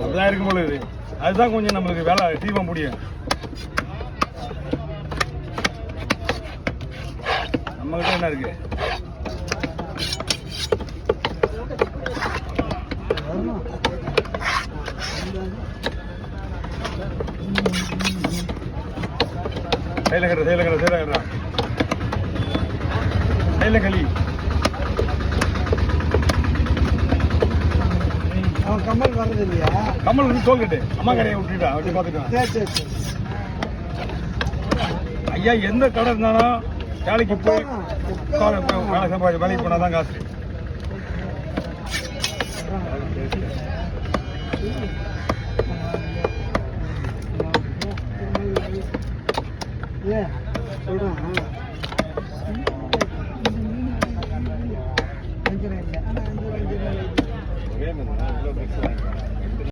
அப்படிதான் இருக்கும் பொழுது அதுதான் கொஞ்சம் நம்மளுக்கு வேலை தீபம் முடியும். நம்மகிட்ட என்ன இருக்கு? களி கமல் வர்றது இல்லையா? கமல் வந்து டோல்கேட்டு அம்மா கடையை விட்டுட்டா அப்படி பார்த்துக்கலாம். சரி. ஐயா எந்த கடை இருந்தாலும் வேலைக்கு போய் வேலை சம்பாதி வேலைக்கு போனால் தான் காசு.